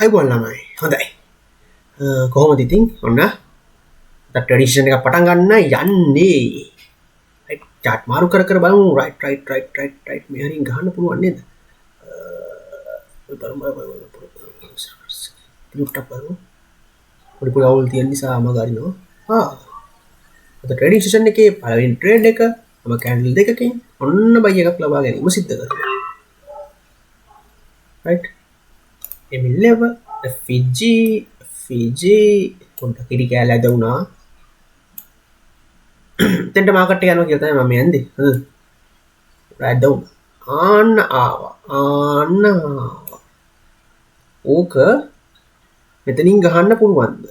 අයිබෝන් ළමයි හොඳයි කොහොමද ඉතින් ඔන්න ට්‍රැඩිෂන් එක පටන් ගන්න යන්නේ චාට් මාරු කර කර බලමු රයිට් මෙහරින් ගහන්න පුළුවන් නේද පොඩි පොඩි අවුල් තියෙන නිසා අමාගාරිනවා අද ට්‍රේඩින් සෙෂන් එකේ පළවෙනි ට්‍රේඩ් එක මම කැන්ඩල් දෙකකින් ඔන්න බයි එකක් ලබා ගැනීම සිද්ධ කරනවා රයිට් එමිල්ලව ෆිජි පොඩ්ඩක් කිරි කෑල්ල ඇද වුණා තෙන්ට මාකට් එක යනවා කියලා තමයි මම යන්නේ ඇද වුණා ආන්න ඕක මෙතනින් ගහන්න පුළුවන්ද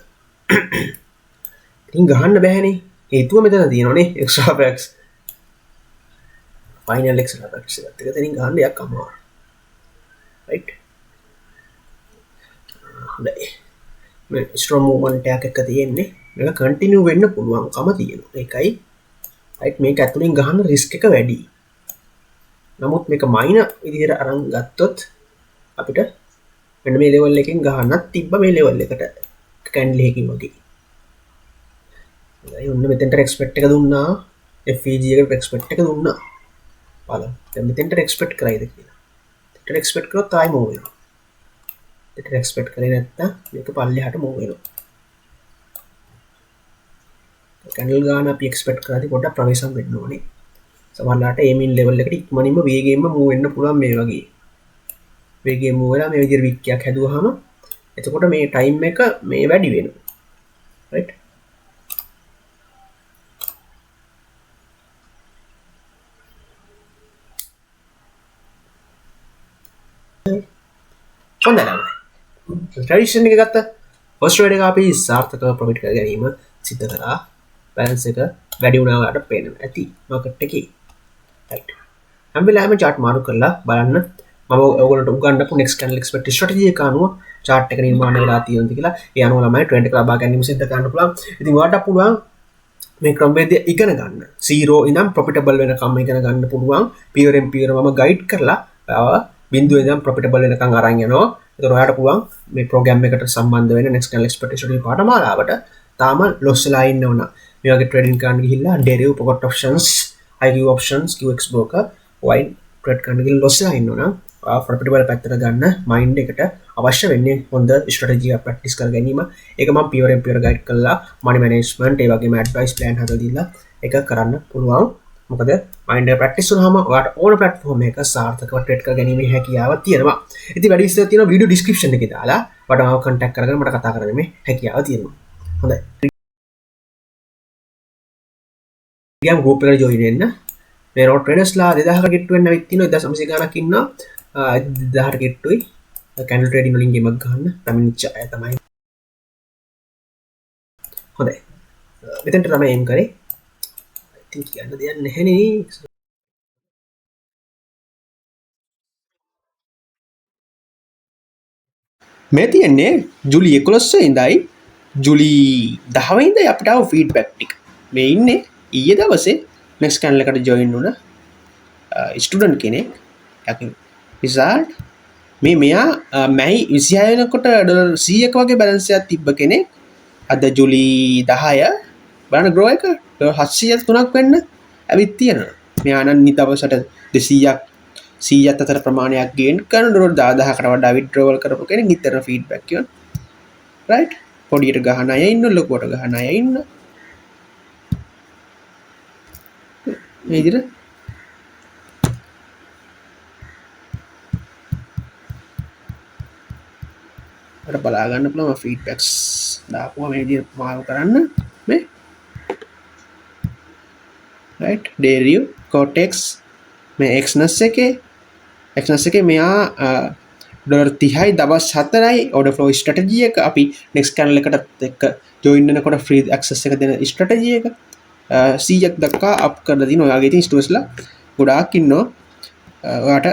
ඉතින් ගහන්න බෑනේ හේතුව මෙතන තියෙනවානේ extra packs final extra packs එකත් එක තනින් ගහන්න යක් අමාරුයි රයිට් හොඳයි මේ ස්ට්‍රෝම් මූව්මන්ට් එකක් තියෙන්නේ මේක කන්ටිනියු වෙන්න පුළුවන්කම තියෙනවා ඒකයි රයිට් මේක ඇතුලින් ගහන්න රිස්ක් එක වැඩි නමුත් මේක මයිනර් විදිහට අරන් ගත්තොත් අපිට මෙන්න මේ ලෙවල් එකෙන් ගහන්නත් තිබ්බ මේ ලෙවල් එකට කැන්ඩල් එකකින් වගේ හොඳයි ඔන්න මෙතෙන්ට එක්ස්පෙක්ට් එක දුන්නා FEG එකට එක්ස්පෙක්ට් එක දුන්නා බලන්න දැන් මෙතෙන්ට එක්ස්පෙක්ට් කරයිද කියලා මෙතෙන්ට එක්ස්පෙක්ට් කරොත් ආයි මූව් වෙනවා මෙතෙන්ට එක්ස්පෙක්ට් කරේ නැත්තම් මේක පල්ලෙහාට මූව් වෙනවා කැන්ඩල් ගාන අපි එක්ස්පෙක්ට් කරාදී පොඩ්ඩක් ප්‍රවේශම් වෙන්න ඕනේ සමහරලාට ඒමින් ලෙවල් එකට ඉක්මනින්ම වේගයෙන්ම මූව් වෙන්න පුළුවන් මේ වගේ වේගයෙන් මූව් වෙලා මේ විදිහට වික්කයක් හැදුවාම එතකොට මේ ටයිම් එක මේ වැඩි වෙනවා රයිට් හොඳයි ට්‍රැඩිෂන් එක ගත්ත ෆස්ට් ට්‍රේඩ් එක අපි සාර්ථකව ප්‍රොෆිට් කර ගැනීම සිද්ධ කරා බැලන්ස් එක වැඩි වුණාට පේනවා ඇති මාකට් එකේ රයිට් හැම වෙලාවෙම chart මාරු කරලා බලන්න මම ඔයගොල්ලන්ට උගන්වපු next candle expect strategy එක අනුව chart එක නිර්මාණය වෙලා තියෙනවද කියලා ඒ අනුව ළමයි ට්‍රෙන්ඩ් එක ලබා ගැනීම සිද්ධ කරන්න පුළුවන් ඉතින් ඔයාලට පුළුවන් මේ ක්‍රමවේදය ඉගෙන ගන්න 0 ඉඳන් ප්‍රොෆිටබල් වෙනකම් ඉගෙන ගන්න පුළුවන් පියවරෙන් පියවර මම ගයිඩ් කරලා ඔයාව බිඳුවේ ඉඳන් ප්‍රොෆිටබල් වෙනකම් අරන් යනවා ඒතර ඔයාලට පුළුවන් මේ ප්‍රෝග්‍රෑම් එකට සම්බන්ධ වෙන next candle expect strategy පාඨමාලාවට තාම ලොස් වෙලා ඉන්නවනම් මේ වගේ ට්‍රේඩින් කරන්න ගිහිල්ලා derivative put options IQ options QX broker wide trade කරන්න ගිහිල්ලා ලොස් වෙලා ඉන්නවනම් ප්‍රොෆිටබල් පැත්තට ගන්න මයින්ඩ් එකට අවශ්‍ය වෙන්නේ හොඳ ස්ට්‍රැටජි එක ප්‍රැක්ටිස් කර ගැනීම ඒක මම පියවරෙන් පියවර ගයිඩ් කරලා මනි මැනේජ්මන්ට් ඒ වගේම ඇඩ්වයිස් ප්ලෑන් හදලා දීලා ඒක කරන්න පුළුවන් මොකද මයින්ඩ් එක ප්‍රැක්ටිස් වුණාම ඔයාලට ඕන ප්ලැට්ෆෝම් එකක සාර්ථකව ට්‍රේඩ් කර ගැනීමේ හැකියාව තියෙනවා ඉතින් වැඩි විස්තර තියෙනවා වීඩියෝ ඩිස්ක්‍රිප්ෂන් එකේ දාලා මට මාව කන්ටැක්ට් කරගෙන මට කතා කරන්න මේ හැකියාව තියෙනවා හොඳයි ගියම් ගෲප් එකට ජොයින් වෙන්න මේ රෝඩ් ට්‍රේඩර්ස්ලා 2000කට ගෙට් වෙන්න වෙත් තියෙනවා 1900 ගණක් ඉන්නවා 2000ට ගෙට්ටුයි කැන්ඩල් ට්‍රේඩින් වලින් ගේමක් ගන්න පැමිණිච්ච අය තමයි හොඳයි මෙතෙන්ට තමයි එම් කරේ ඉතින් කියන්න දෙයක් නැහැ නේ මේ තියෙන්නේ ජූලි 11 ඉඳයි ජූලි 10 වෙනිදා අපිට ආව ෆීඩ්බැක් ටික මේ ඉන්නේ ඊයේ දවසේ next channel එකට join වුණ ස්ටුඩන්ට් කෙනෙක් යකින් රිසල්ට් මෙයා මැයි 26 වෙනකොට ඩොලර් 100ක වගේ බැලන්ස් එකක් තිබ්බ කෙනෙක් අද ජූලි 10 බලන්න ග්‍රෝ එක ඩොලර් 703ක් වෙන්න ඇවිත් තියෙනවා මෙයා නම් නිතවසට 200ක් 100ත් අතර ප්‍රමාණයක් ගේන් කරන ඩොලර් 10000කට වඩා විත්ඩ්‍රෝවල් කරපු කෙනෙක් නිතර ෆීඩ්බැක් කියනවා රයිට් පොඩියට ගහන අය ඉන්න ලොකුවට ගහන අය ඉන්න මේ විදිහට අර බලා ගන්න පුළුවන් ෆීඩ්බැක්ස් දාපුවා මේ විදිහට මාරු කරන්න මේ රයිට් ඩේරියු කොටෙක්ස් මේ එක්ස්නස් එකේ මෙයා ඩොලර් 30යි දවස් 4යි ඕඩර් ෆ්ලෝ ස්ට්‍රැටජි එක අපි නෙක්ස්ට් channel එකට එක්ක ජොයින් වෙනකොට ෆ්‍රී ඇක්සස් එක දෙන ස්ට්‍රැටජි එක 100ක් දක්වා අප් කරලා දිනවා ඔයාගේ ඉතින් ස්ටුඩන්ට්ස්ලා ගොඩාක් ඉන්නවා ඔයාට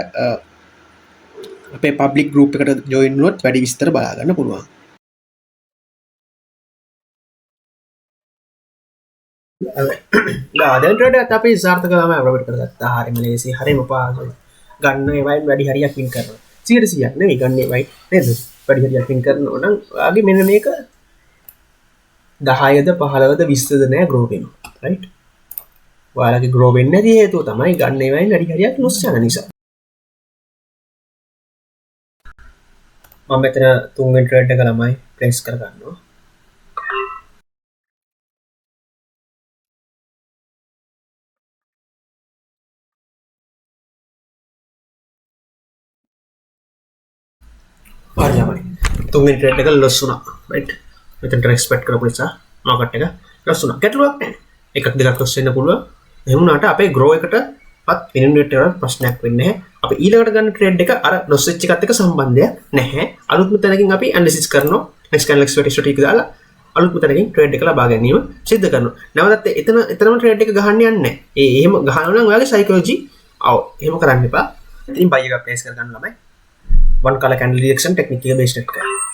අපේ පබ්ලික් ගෲප් එකට ජොයින් වුණොත් වැඩි විස්තර බලා ගන්න පුළුවන්. දැන් ට්‍රේඩ් එකත් අපි සාර්ථකව තමයි ප්‍රොෆිට් කරගත්තා. හරියම ලේසි හරියම පහසුයි. ගන්න ඒවයින් වැඩි හරියක් වින් කරනවා. 100% නෙවෙයි ගන්න ඒවයි නේද? වැඩි හරියක් වින් කරනවා නම් ඔයාගේ මෙන්න මේක 10ද 15ද 20ද නෑ ග්‍රෝ වෙනවා රයිට් ඔයාලගේ ග්‍රෝ වෙන්නේ නැති හේතුව තමයි ගන්න ඒවායින් වැඩි හරියක් ලොස් යන නිසා මම මෙතන තුන්වෙනි ට්‍රේඩ් එක ළමයි ප්ලේස් කර ගන්නවා හරි ළමයි තුන්වෙනි ට්‍රේඩ් එක ලොස් වුණා රයිට් මෙතනට එක්ස්පෙක්ට් කරපු නිසා මාකට් එක ලොස් වුණා ගැටලුවක් නැහැ එකක් දෙකක් ලොස් වෙන්න පුළුවන් එහෙම වුණාට අපේ ග්‍රෝ එකටවත් විනින් රේට් එකට ප්‍රශ්නයක් වෙන්නේ නැහැ අපි ඊළඟට ගන්න ට්‍රේඩ් එක අර ලොස් වෙච්ච එකත් එක්ක සම්බන්ධයක් නැහැ අලුත්ම තැනකින් අපි ඇනලිසිස් කරනවා නෙක්ස්ට් කැනල් ස්ට්‍රැටජි දාලා අලුත්ම තැනකින් ට්‍රේඩ් එක ලබා ගැනීම සිද්ධ කරනවා නැවතත් එතනම ට්‍රේඩ් එක ගහන්න යන්නේ නැහැ එහෙම ගහනවා නම් ඔයාගේ සයිකොලොජි එහෙම කරන්න එපා ඉතින් බයි එක ප්ලේස් කර ගන්න ළමයි one color candle reaction technique එක බේස් කරලා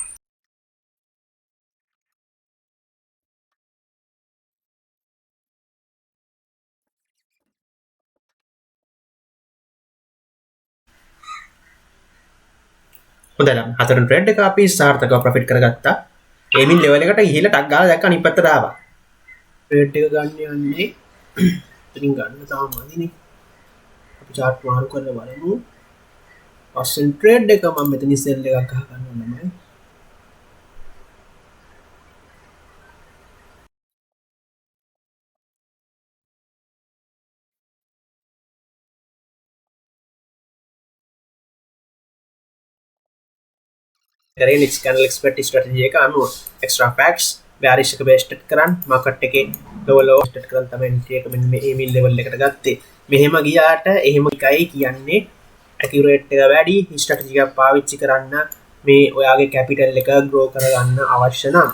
හොඳයි නම් හතරෙන් ට්‍රේඩ් එක අපි සාර්ථකව ප්‍රොෆිට් කරගත්තා ඒමින් ලෙවල් එකට ඉහළ ටක් ගාලා දැක්ක අනිත් පැත්තට ආවා ට්‍රේඩ් එක ගන්න යන්නේ ඉතින් ගන්න තාම මදිනේ අපි chart මාරු කරලා බලමු පස්සෙන් ට්‍රේඩ් එක මම මෙතන සෙල් එකක් ගහ ගන්නවා තමයි කරේ next channel expert strategy එක අනුව extra facts bearish එක base set කරන් market එකේ low set කරන් තමයි entry එක මෙන්න මේ email level එකට ගත්තේ මෙහෙම ගියාට එහෙම එකයි කියන්නේ accurate එක වැඩි strategy එකක් පාවිච්චි කරන්න මේ ඔයාගේ capital එක grow කරගන්න අවශ්‍ය නම්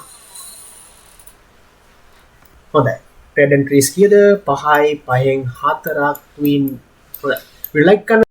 හොඳයි trade entries කීයද 5යි 5න් 4ක් twin හොඳයි like